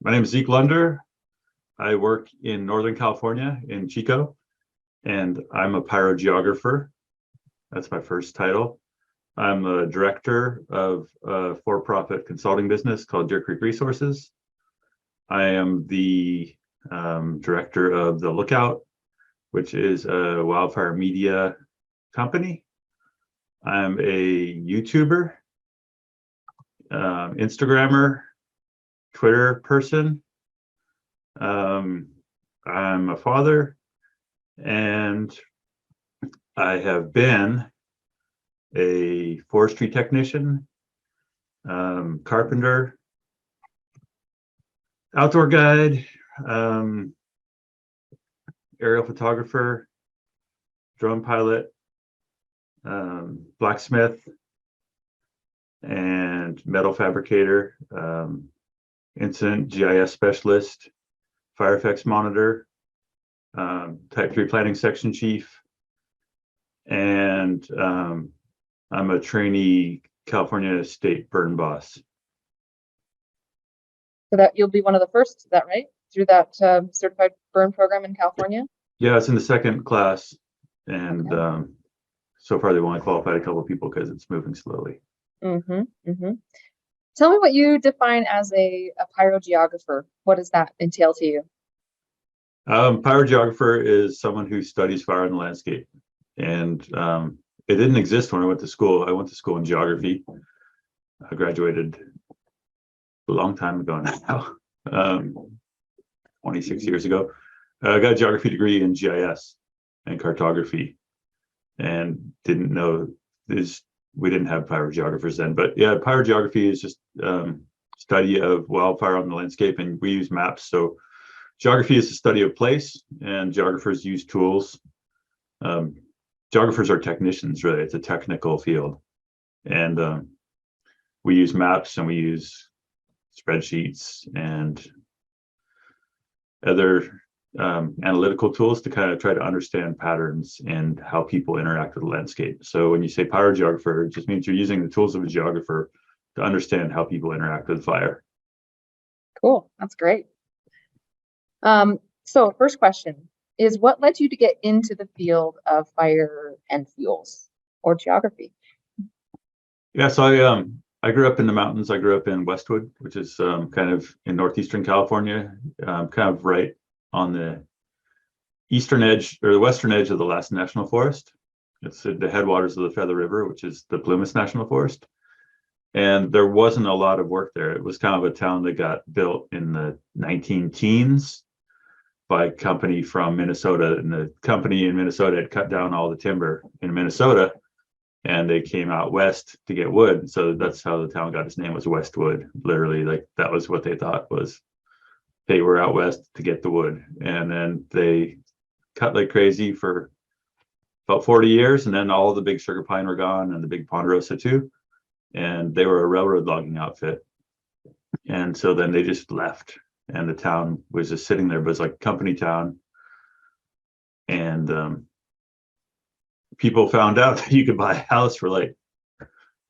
My name is Zeke Lunder. I work in Northern California in Chico, and I'm a pyrogeographer. That's my first title. I'm a director of a for-profit consulting business called Deer Creek Resources. I am the director of The Lookout, which is a wildfire media company. I'm a YouTuber, Instagrammer, Twitter person. I'm a father, and I have been a forestry technician, carpenter, outdoor guide, aerial photographer, drone pilot, blacksmith, and metal fabricator, incident GIS specialist, fire effects monitor, type 3 planning section chief, and I'm a trainee California state burn boss. So that you'll be one of the first, is that right? Through that certified burn program in California? Yeah, it's in the second class, and okay. So far they've only qualified a couple of people because it's moving slowly. Tell me what you define as a pyrogeographer. What does that entail to you? Pyrogeographer is someone who studies fire in the landscape, and it didn't exist when I went to school. I went to school in geography. I graduated a long time ago now, 26 years ago. I got a geography degree in GIS and cartography, and didn't know this. We didn't have pyrogeographers then, but yeah, pyrogeography is just study of wildfire on the landscape, and we use maps. So geography is the study of place, and geographers use tools. Geographers are technicians, really. It's a technical field, and we use maps, and we use spreadsheets and other analytical tools to kind of try to understand patterns and how people interact with the landscape. So when you say pyrogeographer, it just means you're using the tools of a geographer to understand how people interact with fire. Cool, that's great. So first question is, what led you to get into the field of fire and fuels or geography? Yeah, so I grew up in the mountains. I grew up in Westwood, which is kind of in northeastern California, kind of right on the eastern edge or the western edge of the Last National Forest. It's at the headwaters of the Feather River, which is the Plumas National Forest. And there wasn't a lot of work there. It was kind of a town that got built in the 19-teens by a company from Minnesota. And the company in Minnesota had cut down all the timber in Minnesota, and they came out west to get wood. So that's how the town got its name, was Westwood. Literally, like, that was what they thought was, hey, we're out west to get the wood. And then they cut like crazy for about 40 years, and then all the big sugar pine were gone, and the big ponderosa too. And they were a railroad logging outfit. And so then they just left, and the town was just sitting there, but it's like a company town. And people found out that you could buy a house for like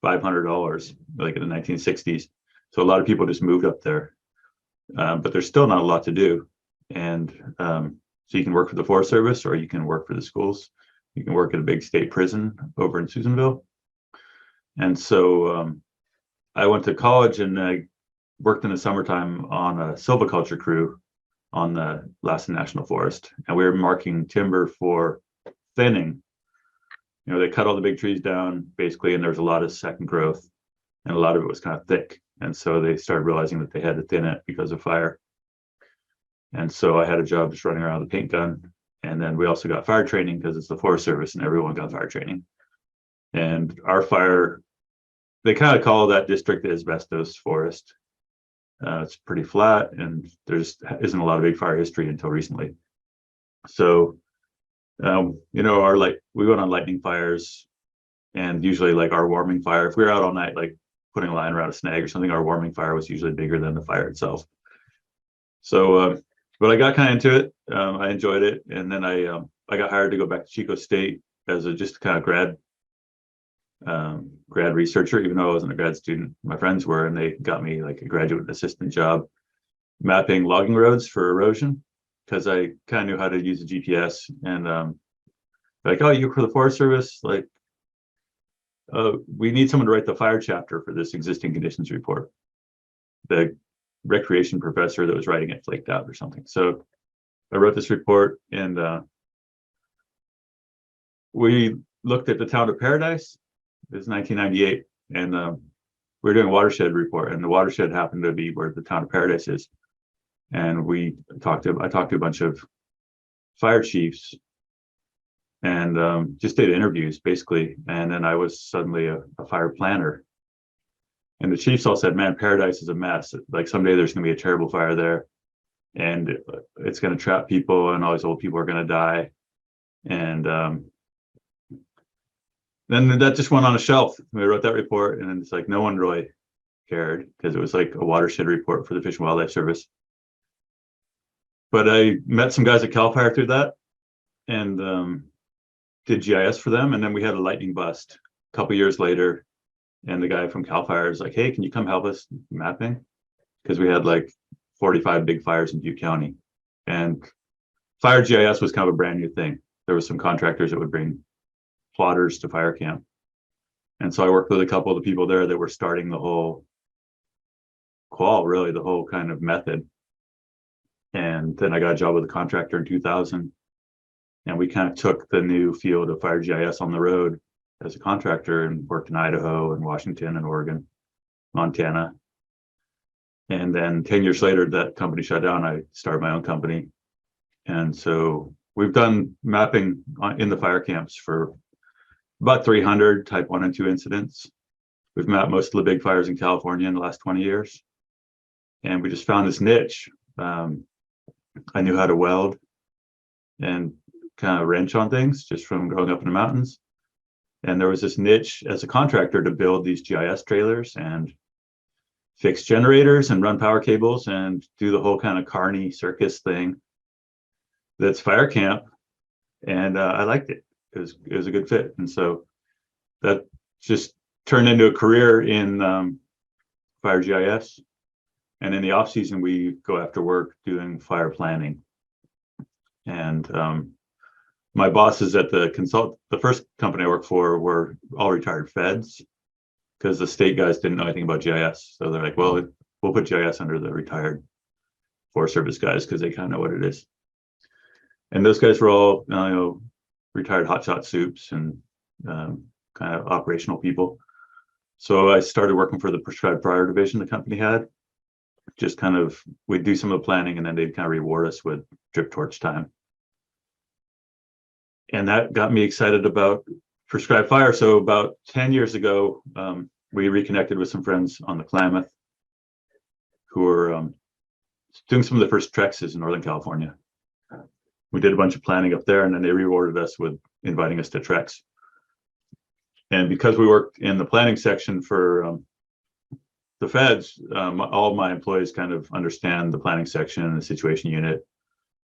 $500, like in the 1960s. So a lot of people just moved up there. But there's still not a lot to do. And so you can work for the Forest Service, or you can work for the schools. You can work at a big state prison over in Susanville. And so I went to college, and I worked in the summertime on a silviculture crew on the Last National Forest. And we were marking timber for thinning. You know, they cut all the big trees down, basically, and there was a lot of second growth, and a lot of it was kind of thick. And so they started realizing that they had to thin it because of fire. And so I had a job just running around with a paint gun. And then we also got fire training because it's the Forest Service, and everyone got fire training. And our fire, they kind of call that district the asbestos forest. It's pretty flat, and there just isn't a lot of big fire history until recently. So, you know, we went on lightning fires, and usually like our warming fire, if we were out all night, like putting a line around a snag or something, our warming fire was usually bigger than the fire itself. So, but I got kind of into it. I enjoyed it, and then I got hired to go back to Chico State as just kind of grad researcher, even though I wasn't a grad student. My friends were, and they got me like a graduate assistant job. mapping logging roads for erosion, because I kind of knew how to use a GPS. And like, oh, you for the Forest Service, like, we need someone to write the fire chapter for this existing conditions report. The recreation professor that was writing it flaked out or something. So I wrote this report, and we looked at the town of Paradise. It was 1998, and we were doing a watershed report, and the watershed happened to be where the town of Paradise is. And I talked to a bunch of fire chiefs, and just did interviews basically. And then I was suddenly a fire planner. And the chiefs all said, man, Paradise is a mess. Like someday there's going to be a terrible fire there, and it's going to trap people, and all these old people are going to die. And then that just went on a shelf. We wrote that report, and it's like no one really cared because it was like a watershed report for the Fish and Wildlife Service. But I met some guys at CAL FIRE through that, and did GIS for them. And then we had a lightning bust a couple years later, and the guy from CAL FIRE is like, hey, can you come help us mapping? Because we had like 45 big fires in Butte County, and fire GIS was kind of a brand new thing. There was some contractors that would bring plotters to fire camp. And so I worked with a couple of the people there that were starting the whole really the whole kind of method. And then I got a job with a contractor in 2000. And we kind of took the new field of fire GIS on the road as a contractor, and worked in Idaho and Washington and Oregon, Montana. And then 10 years later, that company shut down. I started my own company. And so we've done mapping in the fire camps for about 300 type 1 and 2 incidents. We've mapped most of the big fires in California in the last 20 years. And we just found this niche. I knew how to weld and kind of wrench on things just from growing up in the mountains. And there was this niche as a contractor to build these GIS trailers and fix generators and run power cables and do the whole kind of carny circus thing that's fire camp. And I liked it. It was a good fit. And so that just turned into a career in fire GIS. And in the off season, we go after work doing fire planning. And my bosses at the first company I worked for were all retired feds, because the state guys didn't know anything about GIS. So they're like, well, we'll put GIS under the retired Forest Service guys because they kind of know what it is. And those guys were all, retired hotshot soups and kind of operational people. So I started working for the prescribed fire division the company had. Just kind of, we'd do some of the planning, and then they'd kind of reward us with drip torch time. And that got me excited about prescribed fire. So about 10 years ago, we reconnected with some friends on the Klamath who were doing some of the first treks in Northern California. We did a bunch of planning up there, and then they rewarded us with inviting us to treks. And because we worked in the planning section for the feds, all of my employees kind of understand the planning section and the situation unit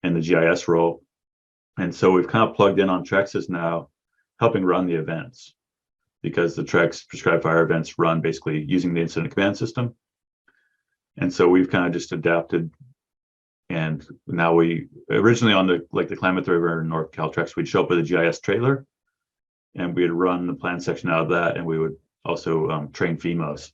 and the GIS role. And so we've kind of plugged in on treks now, helping run the events, because the treks prescribed fire events run basically using the incident command system. And so we've kind of just adapted. And now we originally on the Klamath River and North Cal treks, we'd show up with a GIS trailer, and we'd run the plan section out of that, and we would also train FEMOs.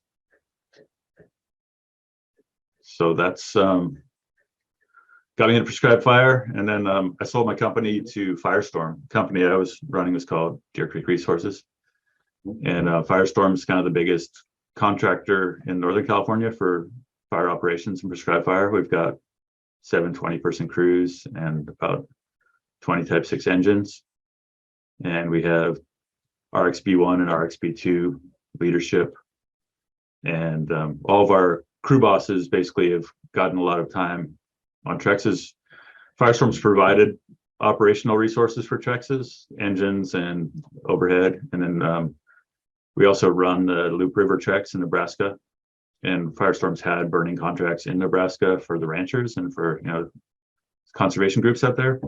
So that's got me into prescribed fire. And then I sold my company to Firestorm. The company I was running was called Deer Creek Resources. And Firestorm is kind of the biggest contractor in Northern California for fire operations and prescribed fire. We've got 7 20-person crews and about 20 Type 6 engines. And we have RXB1 and RXB2 leadership. And all of our crew bosses basically have gotten a lot of time on treks. Firestorm's provided operational resources for treks, engines and overhead. And then we also run the Loop River treks in Nebraska. And Firestorm's had burning contracts in Nebraska for the ranchers and for conservation groups out there.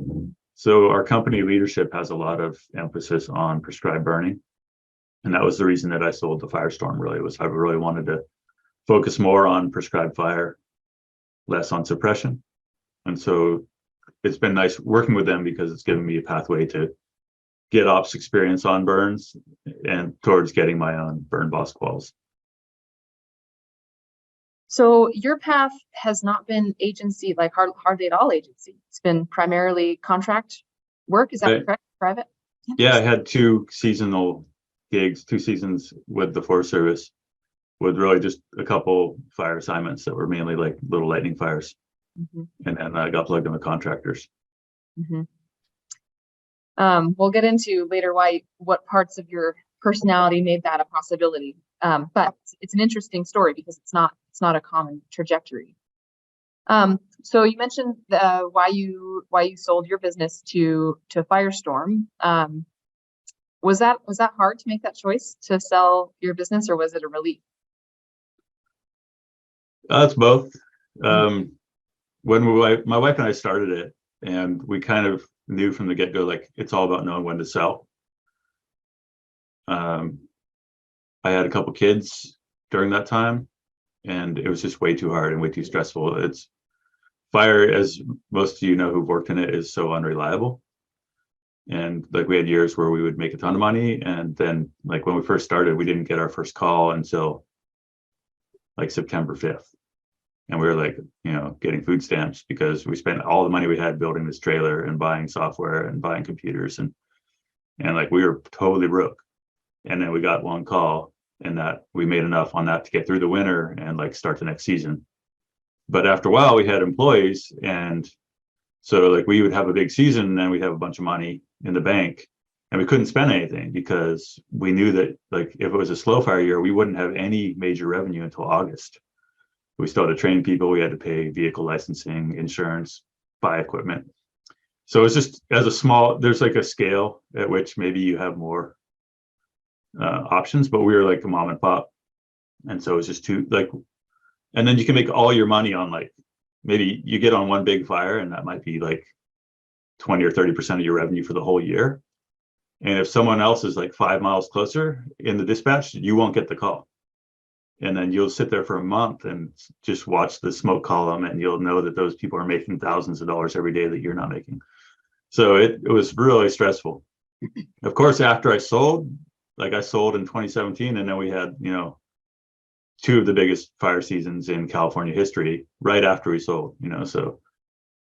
So our company leadership has a lot of emphasis on prescribed burning. And that was the reason that I sold to Firestorm, really, was I really wanted to focus more on prescribed fire. less on suppression. And so it's been nice working with them because it's given me a pathway to get ops experience on burns and towards getting my own burn boss quals. So your path has not been agency, like hardly at all agency. It's been primarily contract work. Is that Right. correct? Private? Yeah, I had 2 seasonal gigs, 2 seasons with the Forest Service, with really just a couple fire assignments that were mainly like little lightning fires. Mm-hmm. And then I got plugged in with contractors. Mm-hmm. We'll get into later what parts of your personality made that a possibility. But it's an interesting story because it's not a common trajectory. So you mentioned why you sold your business to Firestorm. Was that hard to make that choice to sell your business, or was it a relief? It's both. When my wife and I started it, and we kind of knew from the get-go, like, it's all about knowing when to sell. I had a couple kids during that time, and it was just way too hard and way too stressful. It's fire, as most of you know who've worked in it, is so unreliable. And like, we had years where we would make a ton of money, and then like when we first started, we didn't get our first call until like September 5th. And we were like, getting food stamps because we spent all the money we had building this trailer and buying software and buying computers, and like, we were totally broke. And then we got one call, and that we made enough on that to get through the winter and like start the next season. But after a while, we had employees, and so like, we would have a big season, and then we'd have a bunch of money in the bank, and we couldn't spend anything because we knew that like, if it was a slow fire year, we wouldn't have any major revenue until August. We still had to train people. We had to pay vehicle licensing, insurance, buy equipment. So it's just, there's like a scale at which maybe you have more options, but we were like a mom and pop. And so it's just too like, and then you can make all your money on like, maybe you get on one big fire, and that might be like 20 or 30% of your revenue for the whole year. And if someone else is like 5 miles closer in the dispatch, you won't get the call. And then you'll sit there for a month and just watch the smoke column, and you'll know that those people are making thousands of dollars every day that you're not making. So it was really stressful. Of course, after I sold in 2017, and then we had, 2 of the biggest fire seasons in California history right after we sold, so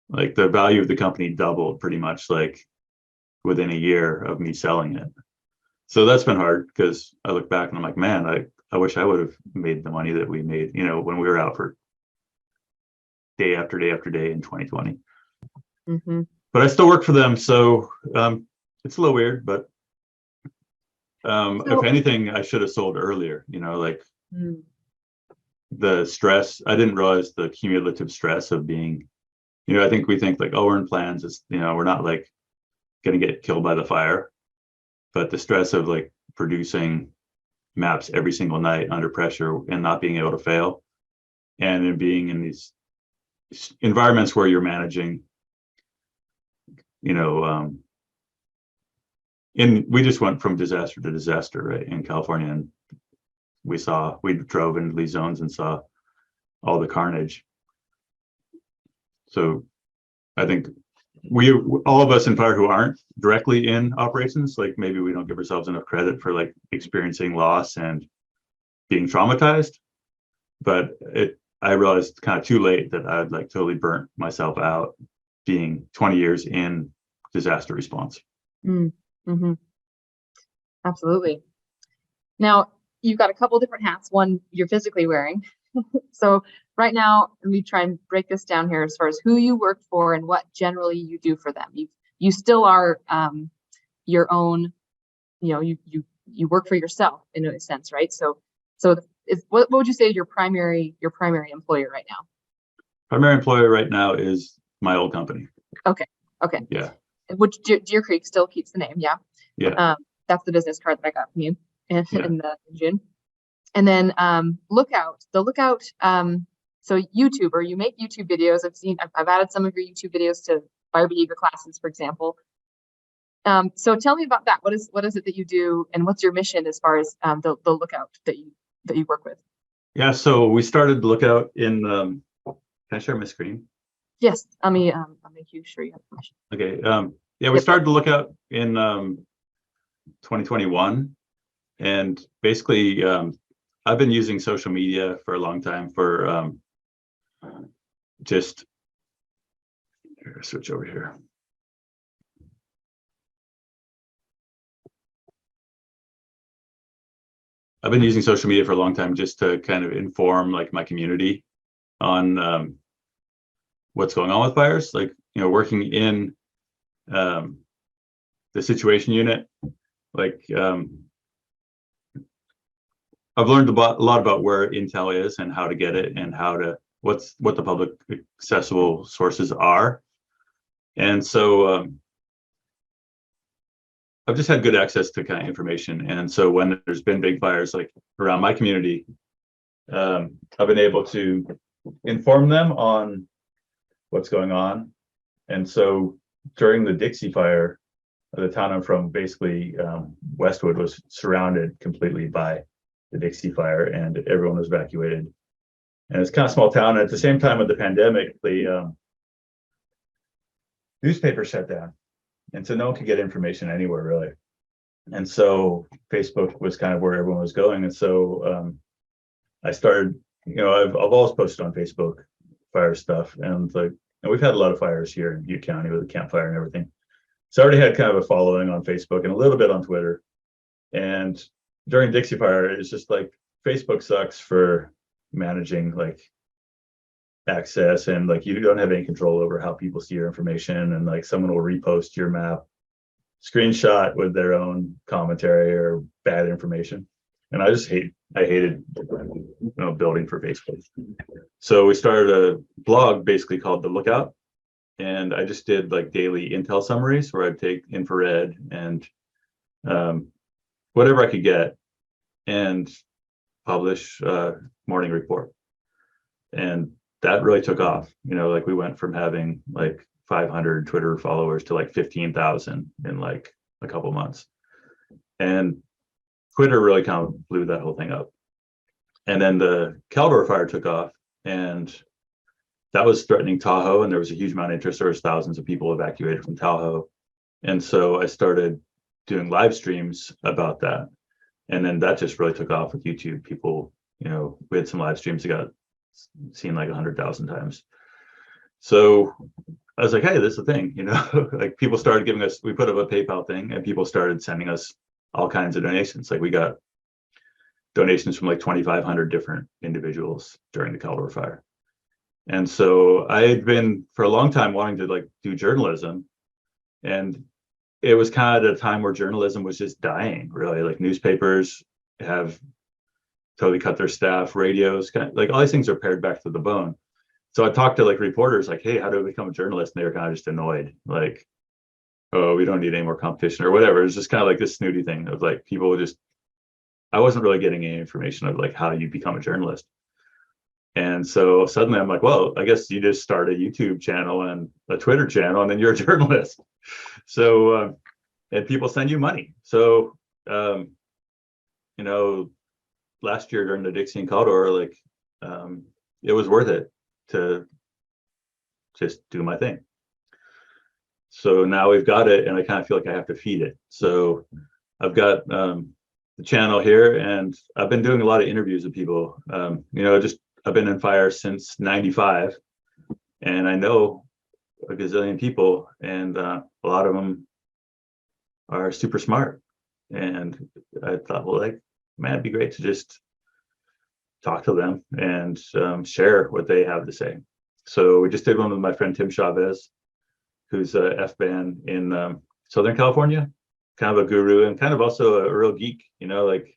like, the value of the company doubled pretty much like within a year of me selling it. So that's been hard because I look back and I'm like, man, I wish I would have made the money that we made, when we were out for day after day after day in 2020. Mm-hmm. But I still work for them, so it's a little weird. But if anything, I should have sold earlier. The stress. I didn't realize the cumulative stress of being. I think we think like, oh, we're in plans. It's we're not like going to get killed by the fire, but the stress of like producing maps every single night under pressure and not being able to fail, and in being in these environments where you're managing, we just went from disaster to disaster, right, in California, and we drove into these zones and saw all the carnage. So I think all of us in fire who aren't directly in operations, like, maybe we don't give ourselves enough credit for like experiencing loss and being traumatized. But I realized kind of too late that I'd like totally burnt myself out being 20 years in disaster response. Mm-hmm. Absolutely. Now, you've got a couple different hats. One you're physically wearing. So right now, let me try and break this down here as far as who you work for and what generally you do for them. You still are your own, you work for yourself in a sense, right? So what would you say is your primary employer right now? Primary employer right now is my old company. Okay. Yeah. Which Deer Creek still keeps the name, yeah. Yeah. That's the business card that I got from you in June. And then Lookout. So YouTuber, you make YouTube videos. I've added some of your YouTube videos to fire behavior classes, for example. So tell me about that. What is it that you do, and what's your mission as far as the Lookout that you work with? Yeah. So we started Lookout in kind Can I share my screen? Yes, I'll make you sure you have permission. Okay. Yeah, we Yep. started the lookout in 2021, and basically, I've been using social media for a long time for just here, switch over here. I've been using social media for a long time just to kind of inform like my community on what's going on with fires. Like, working in the situation unit, like I've learned a lot about where intel is and how to get it and what the public accessible sources are. And so I've just had good access to kind of information. And so when there's been big fires like around my community, I've been able to inform them on what's going on. And so during the Dixie fire, the town I'm from, basically Westwood, was surrounded completely by the Dixie fire, and everyone was evacuated. And it's kind of a small town. And at the same time of the pandemic, the newspaper shut down. And so no one could get information anywhere really. And so Facebook was kind of where everyone was going. And so I started, I've always posted on Facebook fire stuff. And we've had a lot of fires here in Butte County with the campfire and everything. So I already had kind of a following on Facebook and a little bit on Twitter. And during Dixie Fire, it's just like Facebook sucks for managing like access, and like you don't have any control over how people see your information, and like someone will repost your map screenshot with their own commentary or bad information. And I hated building for Facebook. So we started a blog basically called The Lookout, and I just did like daily intel summaries where I'd take infrared and whatever I could get and publish morning report. And that really took off. Like we went from having like 500 Twitter followers to like 15,000 in like a couple months. And Twitter really kind of blew that whole thing up. And then the Caldor fire took off, and that was threatening Tahoe, and there was a huge amount of interest. There was thousands of people evacuated from Tahoe. And so I started doing live streams about that. And then that just really took off with YouTube. People, we had some live streams that got seen like 100,000 times. So I was like, hey, this is a thing, like people started giving us, we put up a PayPal thing, and people started sending us all kinds of donations. Like we got donations from like 2,500 different individuals during the Caldor fire. And so I had been for a long time wanting to like do journalism, and it was kind of at a time where journalism was just dying, really. Like newspapers have totally cut their staff, radios, kind of like all these things are pared back to the bone. So I talked to like reporters like, hey, how do I become a journalist? And they were kind of just annoyed, like, oh, we don't need any more competition or whatever. It's just kind of like this snooty thing of like people just, I wasn't really getting any information of like how you become a journalist. And so suddenly I'm like, well, I guess you just start a YouTube channel and a Twitter channel, and then you're a journalist. So, and people send you money. So, last year during the Dixie and Caldor, like, it was worth it to just do my thing. So now we've got it, and I kind of feel like I have to feed it. So I've got the channel here, and I've been doing a lot of interviews with people. I've been in fire since '95, and I know a gazillion people, and a lot of them are super smart. And I thought, well, like, man, it'd be great to just talk to them and share what they have to say. So we just did one with my friend Tim Chavez, who's a F-band in Southern California, kind of a guru and kind of also a real geek, like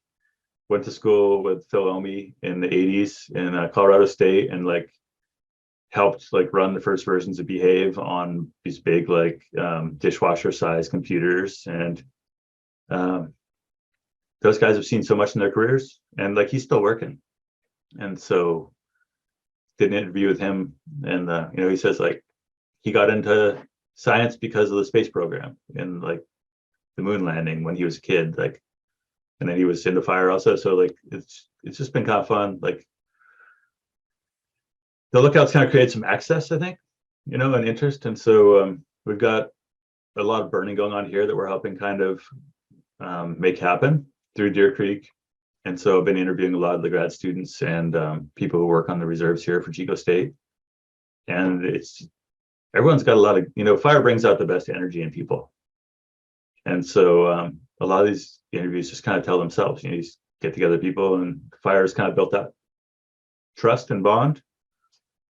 went to school with Phil Omi in the 80s in Colorado State, and like helped like run the first versions of Behave on these big like dishwasher size computers. And those guys have seen so much in their careers, and like he's still working. And so did an interview with him, and he says like he got into science because of the space program and like the moon landing when he was a kid, like, and then he was into fire also. So like it's just been kind of fun. Like the Lookouts kind of created some access, I think, and interest. And so we've got a lot of burning going on here that we're helping kind of make happen through Deer Creek. And so I've been interviewing a lot of the grad students and people who work on the reserves here for Chico State. And everyone's got a lot of, fire brings out the best energy in people. And so a lot of these interviews just kind of tell themselves, you just get together people, and fire is kind of built that trust and bond.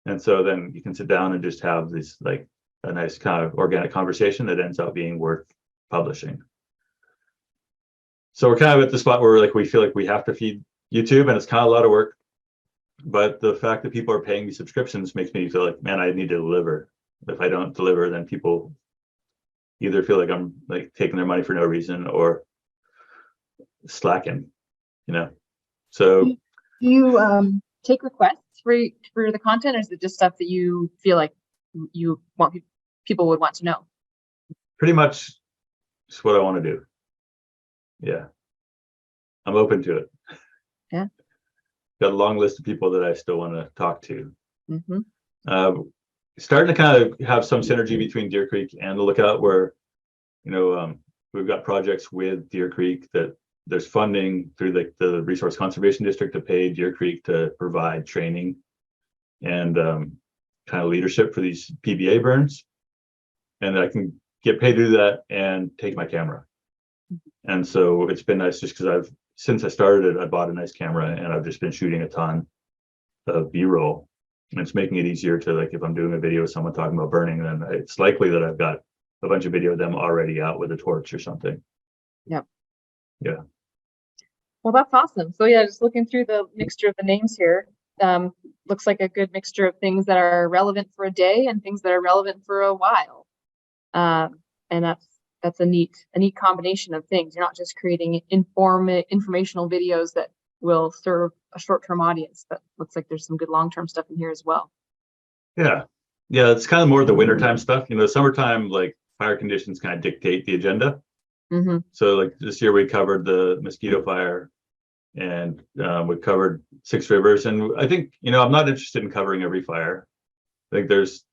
And so then you can sit down and just have this like a nice kind of organic conversation that ends up being worth publishing. So we're kind of at the spot where we feel like we have to feed YouTube, and it's kind of a lot of work. But the fact that people are paying me subscriptions makes me feel like, man, I need to deliver. If I don't deliver, then people either feel like I'm like taking their money for no reason or slacking, So Do you take requests for the content, or is it just stuff that you feel like you want people would want to know? pretty much it's what I want to do. Yeah. I'm open to it. Yeah. Got a long list of people that I still want to talk to. Mm-hmm. Starting to kind of have some synergy between Deer Creek and the Lookout, where we've got projects with Deer Creek that there's funding through the Resource Conservation District to pay Deer Creek to provide training and kind of leadership for these PBA burns, and I can get paid to do that and take my camera. And so it's been nice just because since I started it, I bought a nice camera and I've just been shooting a ton of B-roll. And it's making it easier to, like, if I'm doing a video with someone talking about burning, then it's likely that I've got a bunch of video of them already out with a torch or something. Yep. Yeah. Well, that's awesome. So yeah, just looking through the mixture of the names here, looks like a good mixture of things that are relevant for a day and things that are relevant for a while. And that's a neat combination of things. You're not just creating informational videos that will serve a short-term audience, but looks like there's some good long-term stuff in here as well. Yeah. It's kind of more the wintertime stuff. Summertime, like, fire conditions kind of dictate the agenda. Mm-hmm. So like this year we covered the mosquito fire, and we covered Six Rivers. And I think, I'm not interested in covering every fire. I think there's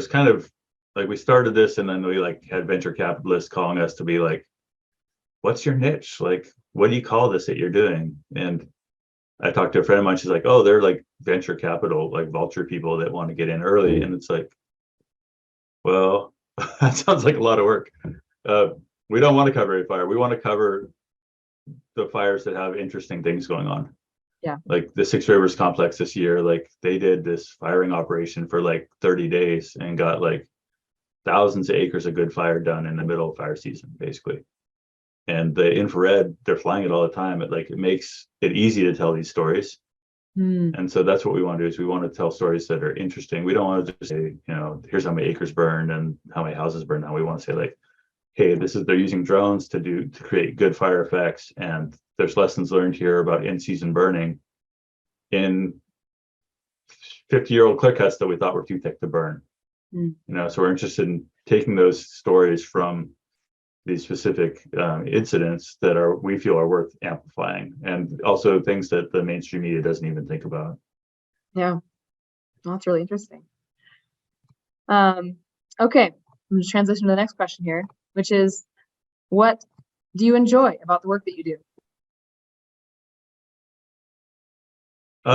kind of like, we started this and then we had venture capitalists calling us to be like, what's your niche? Like, what do you call this that you're doing? And I talked to a friend of mine, she's like, oh, they're like venture capital, like vulture people that want to get in early. And it's like, well, that sounds like a lot of work. We don't want to cover every fire. We want to cover the fires that have interesting things going on. Yeah. Like the Six Rivers complex this year, like they did this firing operation for like 30 days and got like thousands of acres of good fire done in the middle of fire season, basically. And the infrared, they're flying it all the time. It makes it easy to tell these stories. And so that's what we want to do, is we want to tell stories that are interesting. We don't want to just say, here's how many acres burned and how many houses burned. Now we want to say, like, hey, they're using drones to create good fire effects, and there's lessons learned here about in-season burning in 50-year-old clear cuts that we thought were too thick to burn. So we're interested in taking those stories from these specific incidents that we feel are worth amplifying, and also things that the mainstream media doesn't even think about. Yeah, well, that's really interesting. Okay, I'm going to transition to the next question here, which is, what do you enjoy about the work that you do?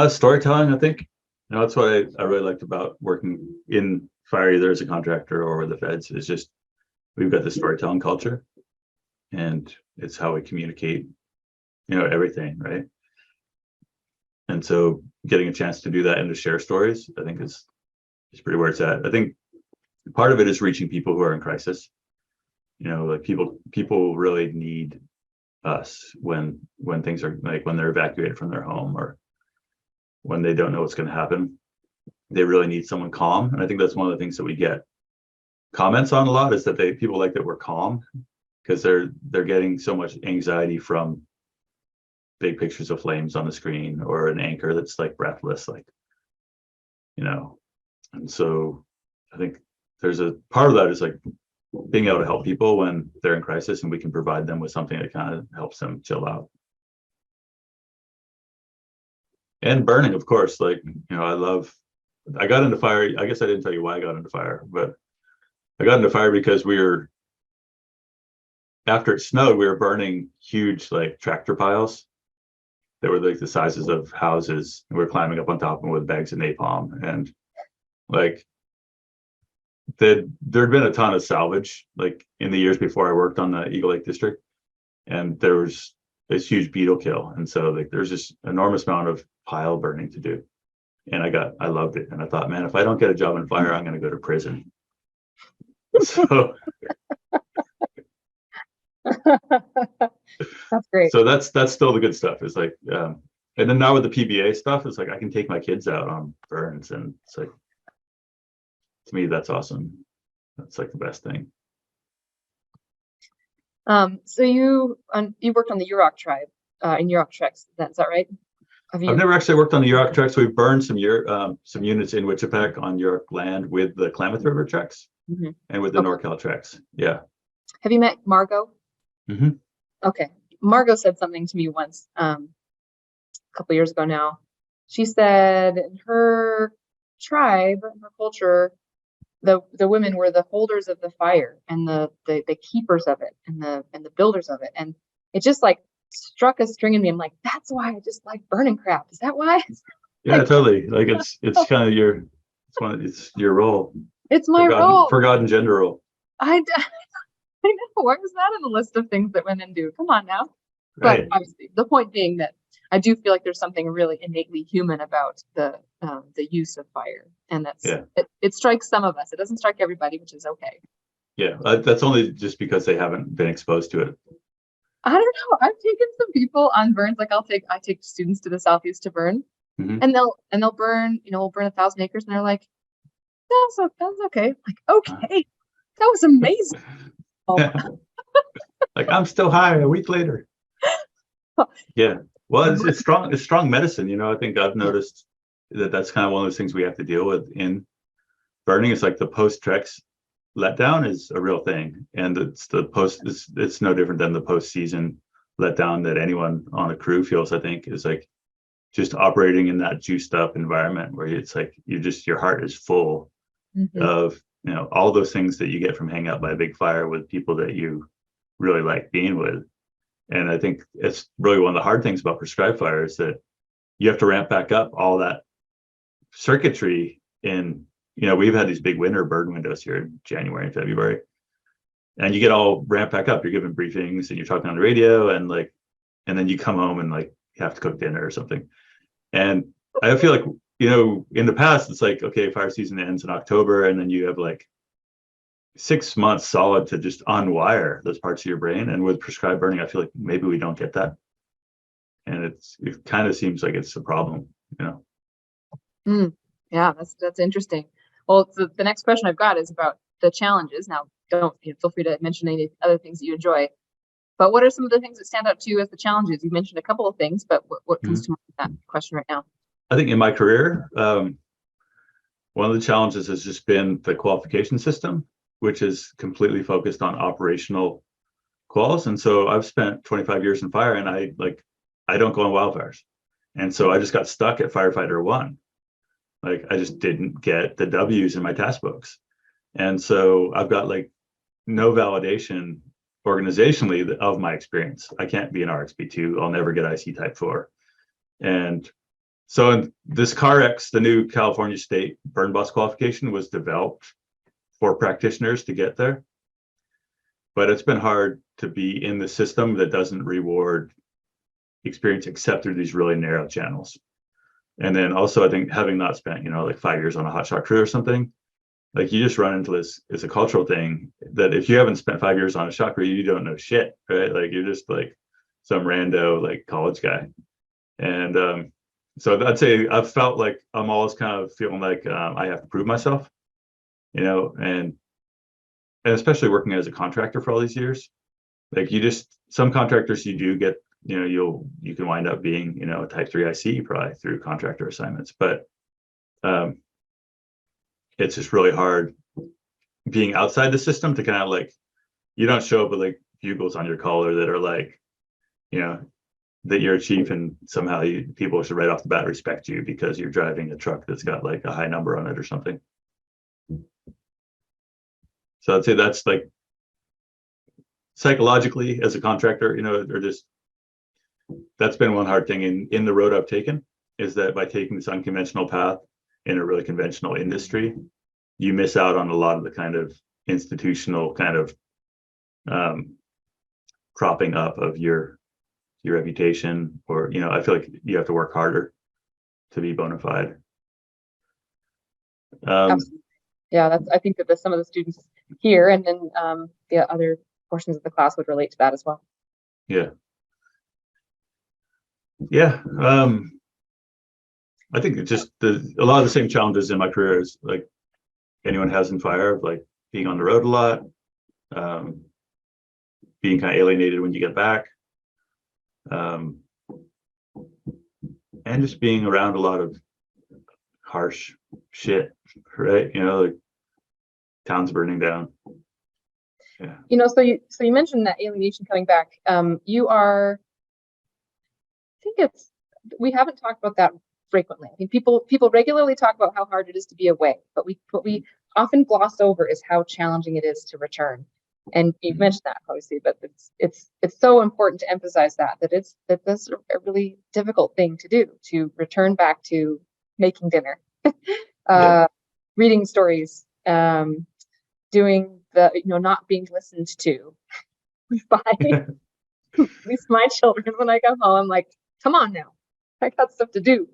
Storytelling, I think. That's what I really liked about working in fire, either as a contractor or with the feds, is just we've got the storytelling culture, and it's how we communicate, everything, right? And so getting a chance to do that and to share stories, I think is pretty where it's at. I think part of it is reaching people who are in crisis. Like people really need us when things are like, when they're evacuated from their home or when they don't know what's going to happen. They really need someone calm. And I think that's one of the things that we get comments on a lot, is that people like that we're calm, because they're getting so much anxiety from big pictures of flames on the screen or an anchor that's like breathless, and so I think there's a part of that is like being able to help people when they're in crisis, and we can provide them with something that kind of helps them chill out. And burning, of course, like, I love I got into fire. I guess I didn't tell you why I got into fire, but I got into fire because after it snowed, we were burning huge like tractor piles that were like the sizes of houses, and we were climbing up on top of them with bags of napalm. And like there'd been a ton of salvage like in the years before I worked on the Eagle Lake District, and there was this huge beetle kill, and so like there's this enormous amount of pile burning to do. And I loved it, and I thought, man, if I don't get a job in fire, I'm going to go to prison. So That's great. so that's still the good stuff. It's like, and then now with the PBA stuff, it's like I can take my kids out on burns, and it's like, to me, that's awesome. That's like the best thing. So you worked on the Yurok tribe in Yurok treks. Is that right? I've never actually worked on the Yurok treks. We've burned some units in Wichipec on Yurok land with the Klamath River treks and with the NorCal treks. Yeah. Have you met Margot? Mm-hmm. Okay. Margot said something to me once, a couple years ago now. She said in her tribe, her culture, the women were the holders of the fire and the keepers of it and the builders of it. And it just like struck a string in me. I'm like, that's why I just like burning crap. Is that why? Yeah, totally. Like it's kind of it's your role. It's my role. Forgotten gender role. I know. Where is that in the list of things that women do? Come on now. Right. But obviously, the point being that I do feel like there's something really innately human about the use of fire, and it strikes some of us. It doesn't strike everybody, which is okay. Yeah, that's only just because they haven't been exposed to it. I don't know. I've taken some people on burns. Like I take students to the Southeast to burn, and they'll burn. We'll burn 1,000 acres, and they're like, "That's okay." Like, okay, that was amazing. Yeah. Like I'm still high a week later. Yeah. Well, it's strong medicine. I think I've noticed that's kind of one of those things we have to deal with in burning. It's like the post-Trex letdown is a real thing, and it's no different than the post-season letdown that anyone on a crew feels. I think is like just operating in that juiced up environment where it's like your heart is full of all those things that you get from hanging out by a big fire with people that you really like being with. And I think it's really one of the hard things about prescribed fire is that you have to ramp back up all that circuitry in, we've had these big winter burn windows here in January and February, and you get all ramped back up. You're giving briefings and you're talking on the radio and then you come home and like you have to cook dinner or something. And I feel like, in the past, it's like, okay, fire season ends in October, and then you have like 6 months solid to just unwire those parts of your brain. And with prescribed burning, I feel like maybe we don't get that. And it kind of seems like it's a problem, Yeah, that's interesting. Well, the next question I've got is about the challenges. Now, don't feel free to mention any other things that you enjoy. But what are some of the things that stand out to you as the challenges? You mentioned a couple of things, but what comes to mind with that question right now? I think in my career, one of the challenges has just been the qualification system, which is completely focused on operational quals. And so I've spent 25 years in fire, and I don't go on wildfires. And so I just got stuck at firefighter 1. Like I just didn't get the W's in my task books. And so I've got like no validation organizationally of my experience. I can't be an RXP2. I'll never get IC type 4. And so in this CARX, the new California State burn boss qualification, was developed for practitioners to get there. But it's been hard to be in the system that doesn't reward experience except through these really narrow channels. And then also, I think having not spent, like 5 years on a hotshot crew or something, like you just run into this, it's a cultural thing that if you haven't spent 5 years on a shot crew, you don't know shit, right? Like you're just like some rando, like college guy. And so I'd say I've felt like I'm always kind of feeling like I have to prove myself, and especially working as a contractor for all these years, like some contractors you do get, you can wind up being, a type 3 IC probably through contractor assignments, but it's just really hard being outside the system to kind of like, you don't show up with like bugles on your collar that are like, that you're a chief and somehow people should right off the bat respect you because you're driving a truck that's got like a high number on it or something. So I'd say that's like psychologically as a contractor, or just that's been one hard thing in the road I've taken, is that by taking this unconventional path in a really conventional industry, you miss out on a lot of the kind of institutional kind of propping up of your reputation, or I feel like you have to work harder to be bona fide. Absolutely. Yeah, I think that some of the students here and then the other portions of the class would relate to that as well. Yeah. I think it's just a lot of the same challenges in my career as like anyone has in fire, like being on the road a lot, being kind of alienated when you get back, and just being around a lot of harsh shit, right? Like towns burning down. Yeah. So you mentioned that alienation coming back. We haven't talked about that frequently. I think people regularly talk about how hard it is to be away, but what we often gloss over is how challenging it is to return. And you mentioned that obviously, but it's so important to emphasize that that's a really difficult thing to do, to return back to making dinner, reading stories, doing the not being listened to by at least my children. When I come home, I'm like, come on now, I got stuff to do.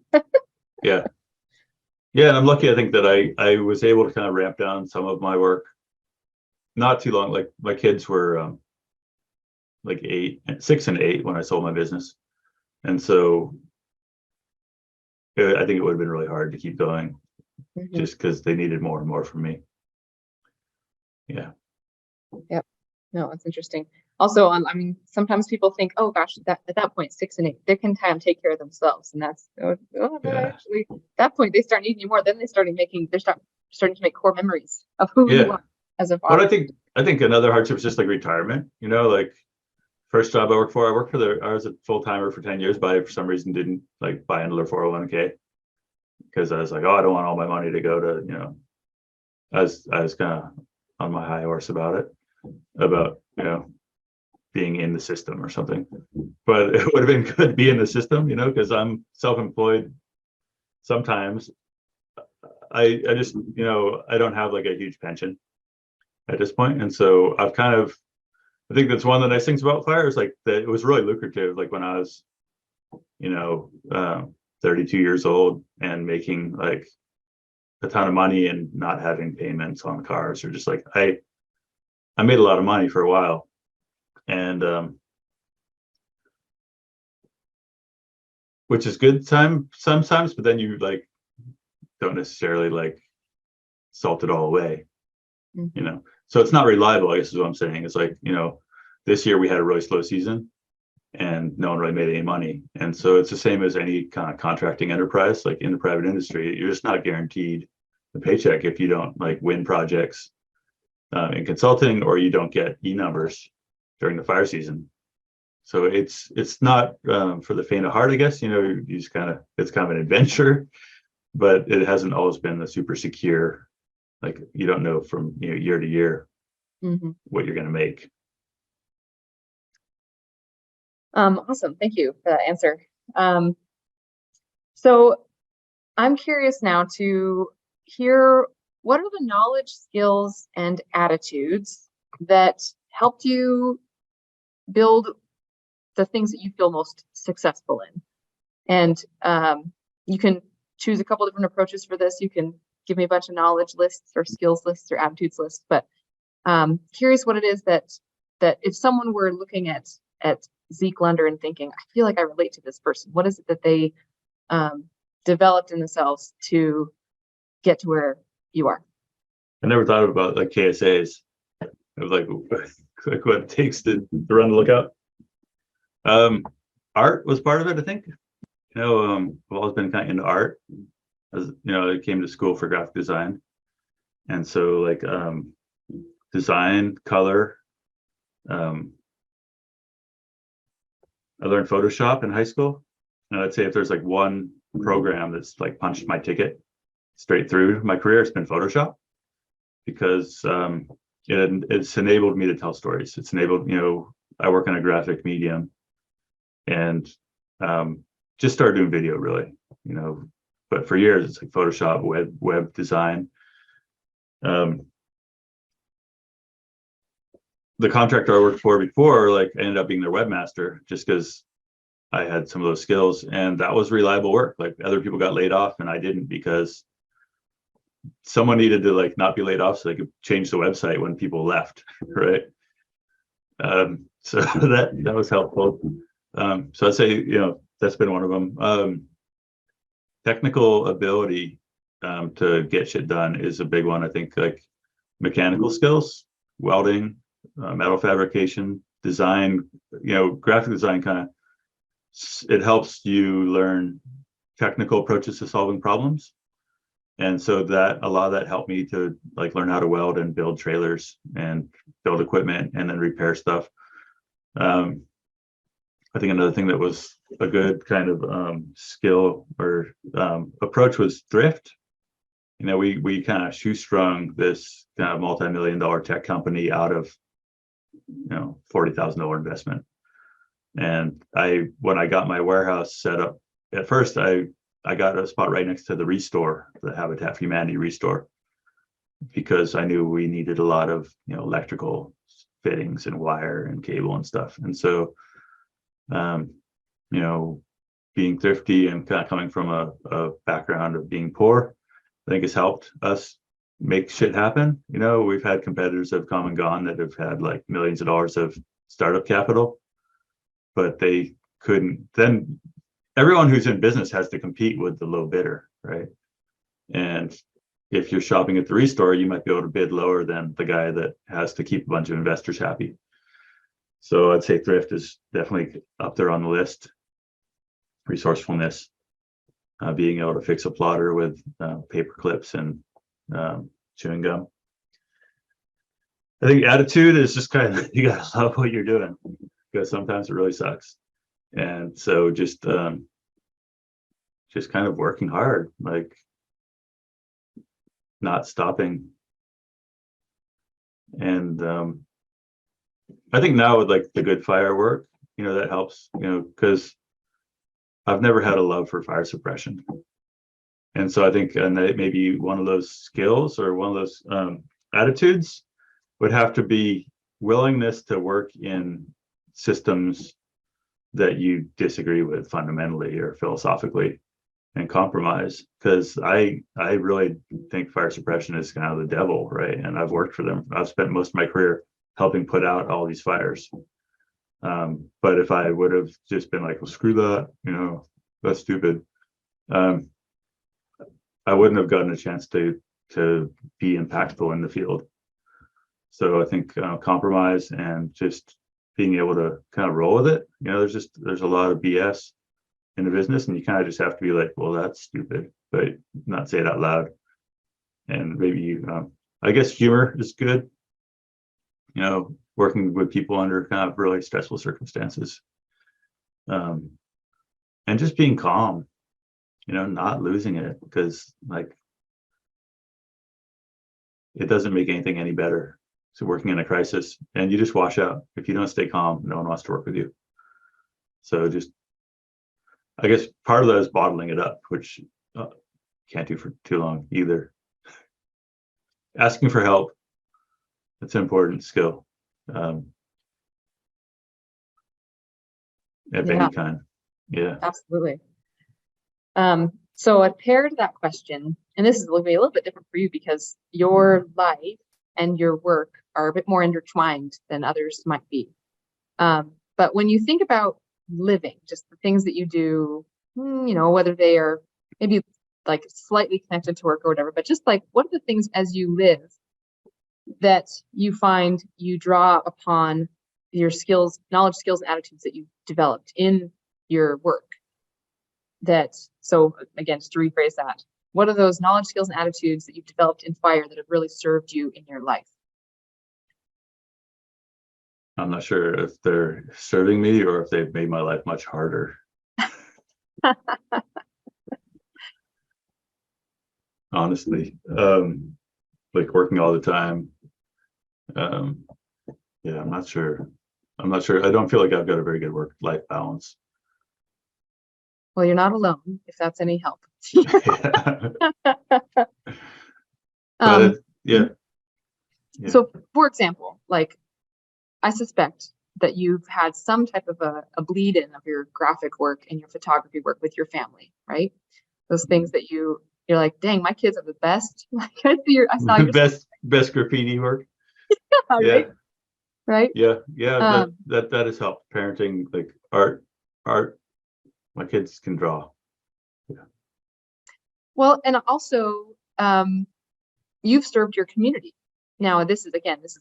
Yeah, and I'm lucky. I think that I was able to kind of ramp down some of my work not too long. Like my kids were like 6 and 8 when I sold my business, and so I think it would have been really hard to keep going, just because they needed more and more from me. Yeah. Yep. No, that's interesting. Also, I mean, sometimes people think, oh gosh, at that point, 6 and 8, they can kind of take care of themselves, and that's actually at that point they start needing you more. Then they're starting to make core memories of who you are as a father. But I think another hardship is just like retirement. Like first job I worked for I was a full timer for 10 years, but I for some reason didn't like buy another 401k because I was like, oh, I don't want all my money to go to I was kind of on my high horse about being in the system or something. But it would have been good to be in the system, because I'm self-employed. Sometimes I just I don't have like a huge pension at this point, and so I think that's one of the nice things about fire is like that it was really lucrative. Like when I was 32 years old and making like a ton of money and not having payments on cars, or just like I made a lot of money for a while, and which is good sometimes, but then you like don't necessarily like salt it all away, so it's not reliable, I guess is what I'm saying. It's like this year we had a really slow season and no one really made any money, and so it's the same as any kind of contracting enterprise. Like in the private industry, you're just not guaranteed the paycheck if you don't like win projects in consulting, or you don't get numbers during the fire season. So it's not for the faint of heart, I guess. You just it's kind of an adventure, but it hasn't always been the super secure. Like you don't know from year to year what you're going to make. Awesome, thank you for that answer. So I'm curious now to hear, what are the knowledge, skills, and attitudes that helped you build the things that you feel most successful in? And you can choose a couple different approaches for this. You can give me a bunch of knowledge lists or skills lists or attitudes lists, but curious what it is that if someone were looking at Zeke Lunder and thinking, I feel like I relate to this person, what is it that they developed in themselves to get to where you are? I never thought about like KSAs of like what it takes to run the lookout. Art was part of it, I think. I've always been kind of into art. As I came to school for graphic design, and so like design, color, I learned Photoshop in high school. And I'd say if there's like one program that's like punched my ticket straight through my career, it's been Photoshop, because it's enabled me to tell stories. It's enabled, I work in a graphic medium, and just started doing video really, but for years it's like Photoshop, web design. The contractor I worked for before, like, I ended up being their webmaster just because I had some of those skills, and that was reliable work. Like, other people got laid off and I didn't, because someone needed to like not be laid off so they could change the website when people left, right? So that was helpful. So I'd say, that's been one of them. Technical ability to get shit done is a big one. I think like mechanical skills, welding, metal fabrication, design, graphic design it helps you learn technical approaches to solving problems. And so that a lot of that helped me to like learn how to weld and build trailers and build equipment and then repair stuff. I think another thing that was a good kind of skill or approach was thrift. We kind of shoestrung this kind of multi-million-dollar tech company out of $40,000 investment. And when I got my warehouse set up, at first I got a spot right next to the restore, the Habitat for Humanity restore, because I knew we needed a lot of electrical fittings and wire and cable and stuff. And so being thrifty and kind of coming from a background of being poor, I think has helped us make shit happen. We've had competitors that have come and gone that have had like millions of dollars of startup capital, but they couldn't. Then everyone who's in business has to compete with the low bidder, right? And if you're shopping at the restore, you might be able to bid lower than the guy that has to keep a bunch of investors happy. So I'd say thrift is definitely up there on the list. Resourcefulness, being able to fix a plotter with paper clips and chewing gum. I think attitude is just kind of, you gotta love what you're doing, because sometimes it really sucks. And so just kind of working hard, like not stopping. And I think now with like the good fire work, that helps, because I've never had a love for fire suppression. And so I think, and that maybe one of those skills or one of those attitudes would have to be willingness to work in systems that you disagree with fundamentally or philosophically, and compromise. Because I really think fire suppression is kind of the devil, right? And I've worked for them. I've spent most of my career helping put out all these fires. But if I would have just been like, well, screw that, that's stupid, I wouldn't have gotten a chance to be impactful in the field. So I think compromise and just being able to kind of roll with it. There's a lot of BS in the business, and you kind of just have to be like, well, that's stupid, but not say it out loud. And maybe I guess humor is good. Working with people under kind of really stressful circumstances, and just being calm, not losing it, because like it doesn't make anything any better. So working in a crisis, and you just wash out. If you don't stay calm, no one wants to work with you. So just, I guess part of that is bottling it up, which can't do for too long either. Asking for help, that's an important skill. Of any kind. Yeah, absolutely. So a pair to that question, and this is going to be a little bit different for you because your life and your work are a bit more intertwined than others might be. But when you think about living, just the things that you do, whether they are maybe like slightly connected to work or whatever, but just like, what are the things as you live that you find you draw upon your skills, knowledge, skills, and attitudes that you've developed in your work? So again, just to rephrase that, what are those knowledge, skills, and attitudes that you've developed in fire that have really served you in your life? I'm not sure if they're serving me or if they've made my life much harder. Honestly, like working all the time. Yeah, I'm not sure. I don't feel like I've got a very good work-life balance. Well, you're not alone, if that's any help. But yeah. So, for example, like, I suspect that you've had some type of a bleed in of your graphic work and your photography work with your family, right? Those things that you're like, dang, my kids are the best. Like, I saw your best graffiti work. right? Right? Yeah. That has helped parenting, like art. My kids can draw. Yeah. Well, and also, you've served your community. Now, this is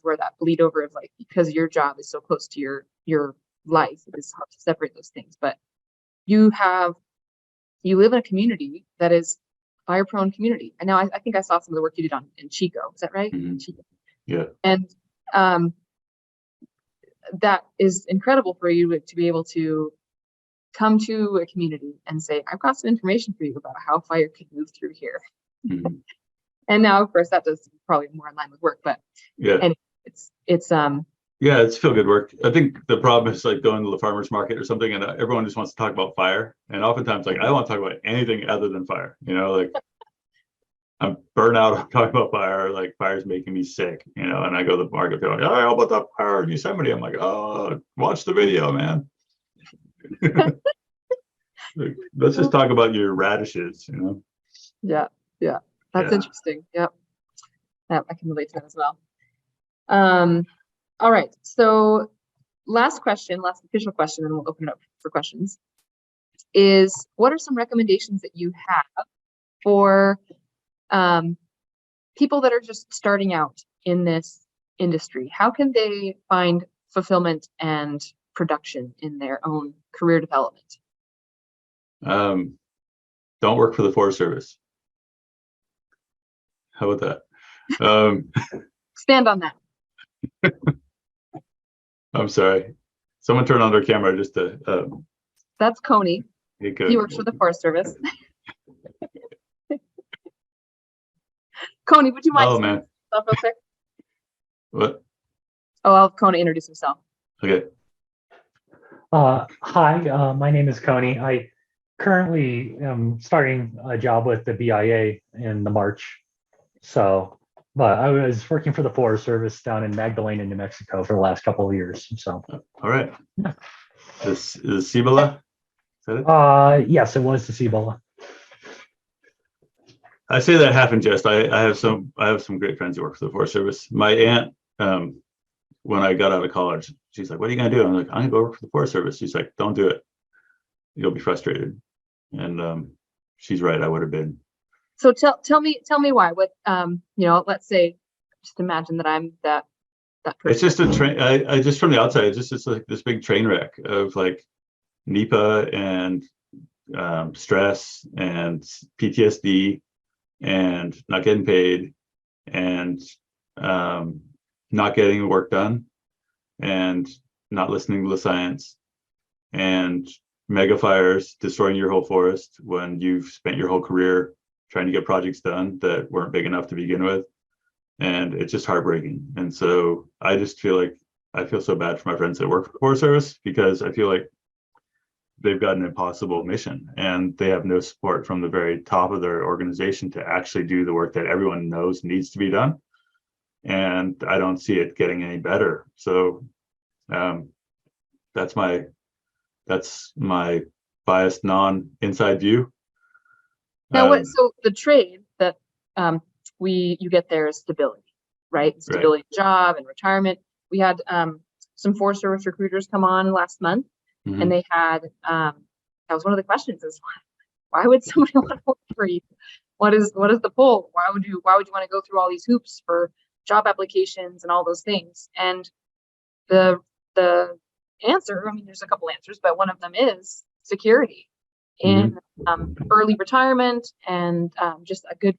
where that bleed over of, like, because your job is so close to your life, it is hard to separate those things. But you live in a community that is fire prone community. And now I think I saw some of the work you did in Chico. Is that right? Mm-hmm. Chico. Yeah. And that is incredible for you to be able to come to a community and say, I've got some information for you about how fire could move through here. Mm-hmm. And now, of course, that does probably more in line with work, but yeah, and it's yeah, it's feel good work. I think the problem is like going to the farmer's market or something, and everyone just wants to talk about fire. And oftentimes, like, I don't want to talk about anything other than fire. Like I'm burnt out on talking about fire. Like, fire's making me sick. And I go to the market, they're like, oh, how about that fire in Yosemite? I'm like, oh, watch the video, man. Like, let's just talk about your radishes. Yeah. That's interesting. Yep. I can relate to that as well. All right. So last official question, and we'll open it up for questions, is what are some recommendations that you have for people that are just starting out in this industry? How can they find fulfillment and production in their own career development? Don't work for the Forest Service. How about that? Expand on that. I'm sorry. Someone turn on their camera just to. That's Coney. He works for the Forest Service. Coney, would you mind introducing yourself real quick? What? Oh, I'll have Coney introduce himself. Okay. Hi, my name is Coney. I currently am starting a job with the BIA in the March. But I was working for the Forest Service down in Magdalena, New Mexico for the last couple of years. So. All right. This is Cibola. Is that it? Yes, it was the Cibola. I say that half in jest. I have some great friends who work for the Forest Service. My aunt, when I got out of college, she's like, "What are you gonna do?" I'm like, "I'm gonna go work for the Forest Service." She's like, "Don't do it. You'll be frustrated." And she's right. I would have been. So tell me why. What let's say, just imagine that I'm that person. It's just a train. I just from the outside, it's like this big train wreck of like NEPA and stress and PTSD and not getting paid and not getting work done and not listening to the science and mega fires destroying your whole forest when you've spent your whole career trying to get projects done that weren't big enough to begin with. And it's just heartbreaking. And so I just feel like I feel so bad for my friends that work for the Forest Service, because I feel like they've got an impossible mission and they have no support from the very top of their organization to actually do the work that everyone knows needs to be done. And I don't see it getting any better. So that's my biased non-inside view. Now, so the trade that you get there is stability, right? Stability of job and retirement. We had some Forest Service recruiters come on last month, mm-hmm. and they had that was one of the questions: is why would somebody want to work for you? What is the pull? Why would you want to go through all these hoops for job applications and all those things? And the answer, I mean, there's a couple answers, but one of them is security in early retirement and just a good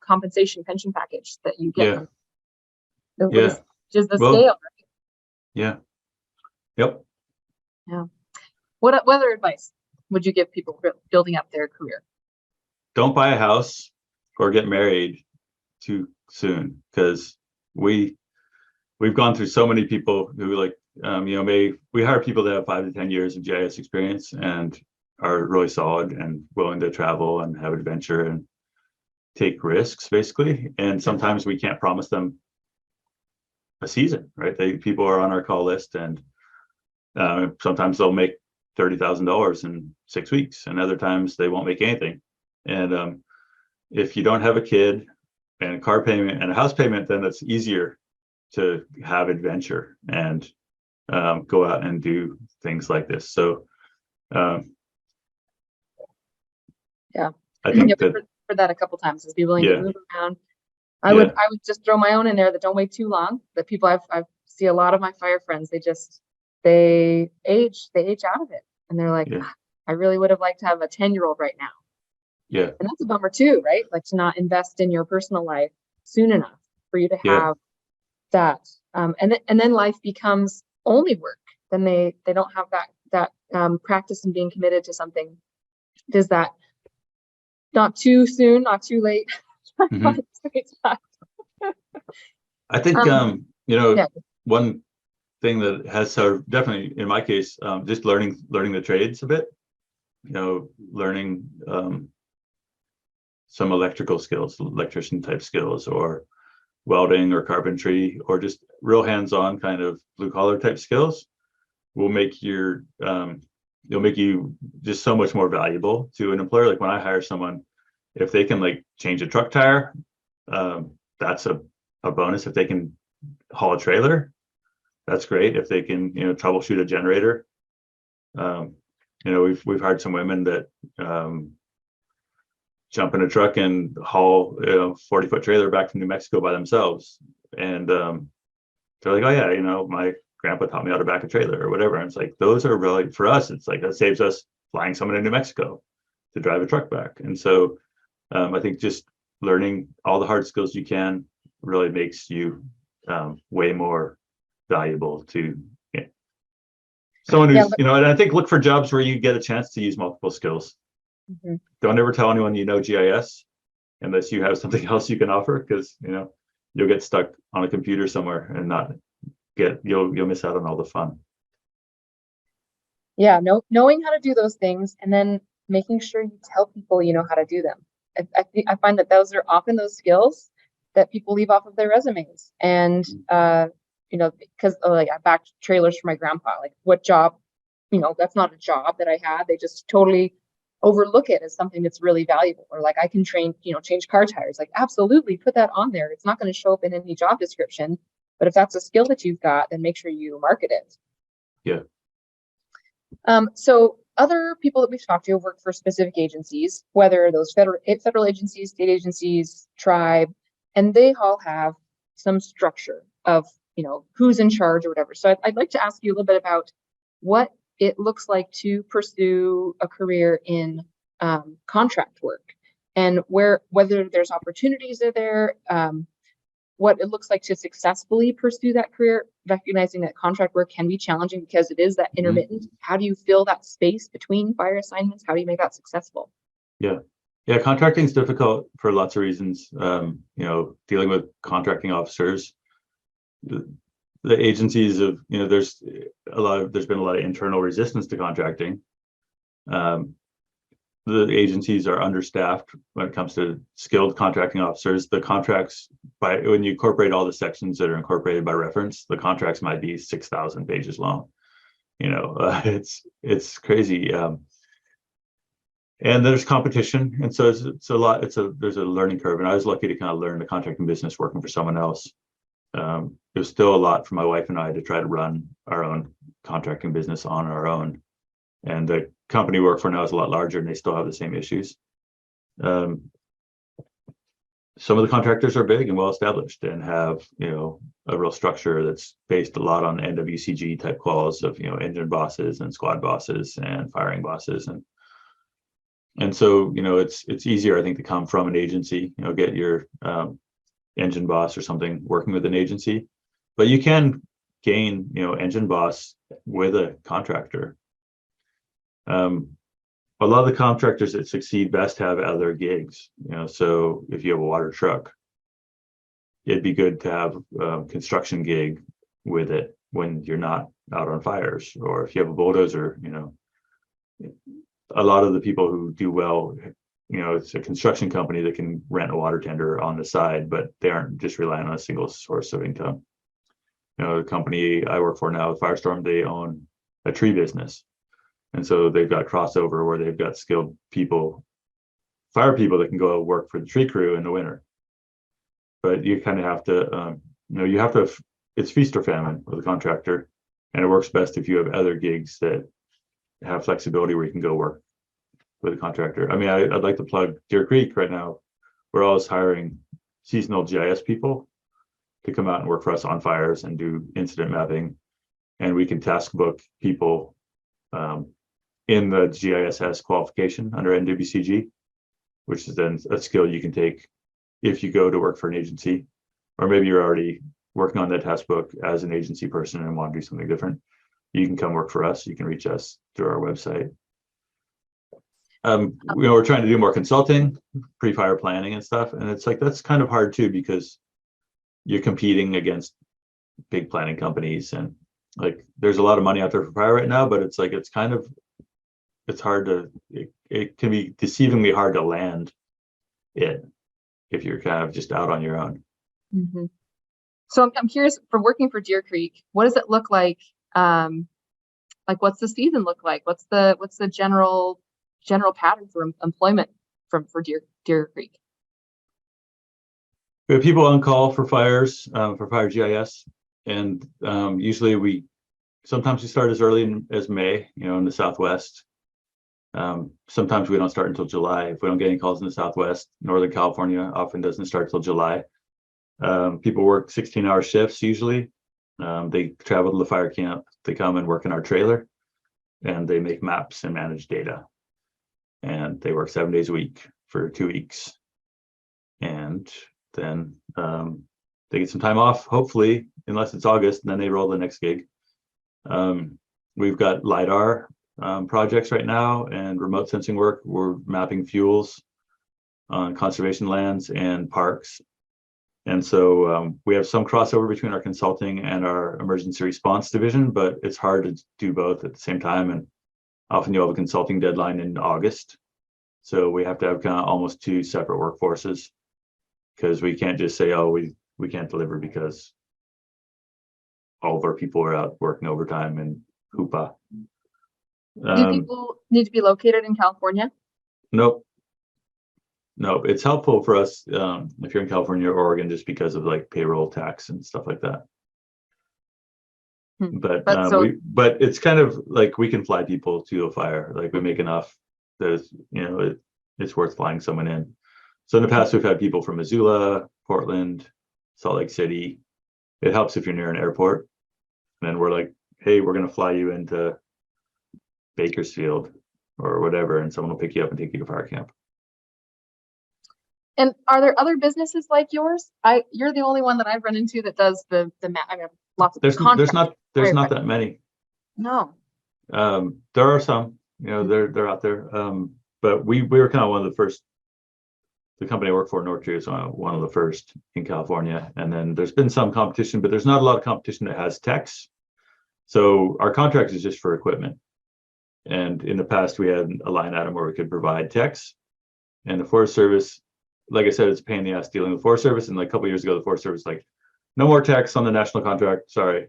compensation pension package that you get. Yeah. Just the scale. Right? Yeah. Yep. What other advice would you give people building up their career? Don't buy a house or get married too soon, because we've gone through so many people who like, we hire people that have 5 to 10 years of GIS experience and are really solid and willing to travel and have adventure and take risks, basically. And sometimes we can't promise them a season, right? People are on our call list, and sometimes they'll make $30,000 in 6 weeks, and other times they won't make anything. And if you don't have a kid and a car payment and a house payment, then it's easier to have adventure and go out and do things like this. So Yeah, I think we've that heard that a couple times, is be willing Yeah. to move around. I would just throw my own in there that don't wait too long. That people I see a lot of my fire friends, they age out of it, and they're like, Yeah. I really would have liked to have a 10-year-old right now. yeah, And that's a bummer too, right? Like to not invest in your personal life soon enough for you to have that. And then life becomes only work. Then they don't have that practice and being committed to something. Does that not too soon, not too late? Mhm. I think yeah. one thing that has definitely in my case, just learning the trades a bit, learning some electrical skills, electrician type skills, or welding or carpentry, or just real hands-on kind of blue collar type skills will make you'll make you just so much more valuable to an employer. Like when I hire someone, if they can like change a truck tire, that's a bonus. If they can haul a trailer, that's great. If they can, troubleshoot a generator, we've hired some women that jump in a truck and haul 40-foot trailer back from New Mexico by themselves, and they're like, oh yeah, my grandpa taught me how to back a trailer or whatever. And it's like, those are really, for us, it's like that saves us flying someone in New Mexico to drive a truck back. And so I think just learning all the hard skills you can really makes you way more valuable to someone who's, and I think look for jobs where you get a chance to use multiple skills. Mm-hmm. Don't ever tell anyone GIS unless you have something else you can offer, because you'll get stuck on a computer somewhere and you'll miss out on all the fun. Yeah, knowing how to do those things, and then making sure you tell people you know how to do them. I find that those are often those skills that people leave off of their resumes. And because like I backed trailers for my grandpa, like what job, that's not a job that I had. They just totally overlook it as something that's really valuable. Or like I can change car tires. Like absolutely put that on there. It's not going to show up in any job description, but if that's a skill that you've got, then make sure you market it. Yeah. So other people that we've talked to work for specific agencies, whether those federal agencies, state agencies, tribe, and they all have some structure of, who's in charge or whatever. So I'd like to ask you a little bit about what it looks like to pursue a career in contract work, and whether there's opportunities there, what it looks like to successfully pursue that career, recognizing that contract work can be challenging because it is that intermittent. Mm-hmm. How do you fill that space between fire assignments? How do you make that successful? Yeah, contracting is difficult for lots of reasons. Dealing with contracting officers, the agencies of, there's been a lot of internal resistance to contracting. The agencies are understaffed when it comes to skilled contracting officers. The contracts, when you incorporate all the sections that are incorporated by reference, the contracts might be 6,000 pages long. It's crazy. And there's competition, and so it's a lot. There's a learning curve, and I was lucky to kind of learn the contracting business working for someone else. It was still a lot for my wife and I to try to run our own contracting business on our own. And the company we work for now is a lot larger, and they still have the same issues. Some of the contractors are big and well established and have, a real structure that's based a lot on NWCG type quals of, engine bosses and squad bosses and firing bosses. And so, it's easier, I think, to come from an agency, get your engine boss or something working with an agency. But you can gain, engine boss with a contractor. A lot of the contractors that succeed best have other gigs, so if you have a water truck, it'd be good to have a construction gig with it when you're not out on fires. Or if you have a bulldozer, a lot of the people who do well, it's a construction company that can rent a water tender on the side, but they aren't just relying on a single source of income. The company I work for now, Firestorm, they own a tree business. And so they've got crossover where they've got skilled people, fire people that can go work for the tree crew in the winter. But you kind of have to, it's feast or famine with a contractor. And it works best if you have other gigs that have flexibility where you can go work with a contractor. I mean, I'd like to plug Deer Creek right now. We're always hiring seasonal GIS people to come out and work for us on fires and do incident mapping. And we can task book people in the GISS qualification under NWCG, which is then a skill you can take if you go to work for an agency, or maybe you're already working on that task book as an agency person and want to do something different. You can come work for us. You can reach us through our website. We're trying to do more consulting, pre-fire planning and stuff. And it's like, that's kind of hard too, because you're competing against big planning companies, and like, there's a lot of money out there for fire right now, but it's like, it's hard to, it can be deceivingly hard to land it if you're kind of just out on your own. Mm-hmm. So I'm curious, for working for Deer Creek, what does it look like? Like, what's the season look like? What's the general pattern for employment for Deer Creek? We have people on call for fires, for Fire GIS, and usually sometimes we start as early as May, in the Southwest. Sometimes we don't start until July. If we don't get any calls in the Southwest, Northern California often doesn't start till July. People work 16-hour shifts usually. They travel to the fire camp. They come and work in our trailer, and they make maps and manage data. And they work 7 days a week for 2 weeks. And then they get some time off, hopefully, unless it's August, and then they roll the next gig. We've got LiDAR projects right now and remote sensing work. We're mapping fuels on conservation lands and parks. And so we have some crossover between our consulting and our emergency response division, but it's hard to do both at the same time. And often you'll have a consulting deadline in August. So we have to have kind of almost two separate workforces, because we can't just say, oh, we can't deliver because all of our people are out working overtime in Hoopa. Do people need to be located in California? Nope. It's helpful for us if you're in California or Oregon, just because of like payroll tax and stuff like that. But it's kind of like we can fly people to a fire. Like, we make enough that it's worth flying someone in. So in the past, we've had people from Missoula, Portland, Salt Lake City. It helps if you're near an airport. And then we're like, hey, we're going to fly you into Bakersfield or whatever, and someone will pick you up and take you to fire camp. And are there other businesses like yours? You're the only one that I've run into that does the map. I mean, lots of There's not that many. No. There are some, they're out there. But we were kind of one of the first. The company I work for, North Tree, is one of the first in California. And then there's been some competition, but there's not a lot of competition that has techs. So our contract is just for equipment. And in the past, we had a line item where we could provide techs. And the Forest Service, like I said, it's a pain in the ass dealing with the Forest Service. And like a couple of years ago, the Forest Service like, no more techs on the national contract, sorry.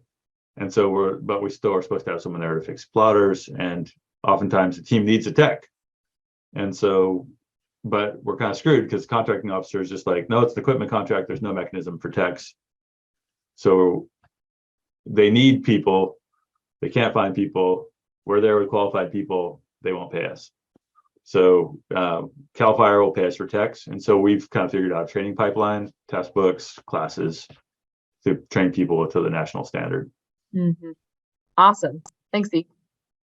And so we still are supposed to have someone there to fix plotters. And oftentimes the team needs a tech. And so, but we're kind of screwed because the contracting officer is just like, no, it's the equipment contract. There's no mechanism for techs. So they need people. They can't find people. We're there with qualified people. They won't pay us. So CAL FIRE will pay us for techs. And so we've kind of figured out a training pipeline, test books, classes to train people to the national standard. Mm-hmm. Awesome. Thanks, Zeke.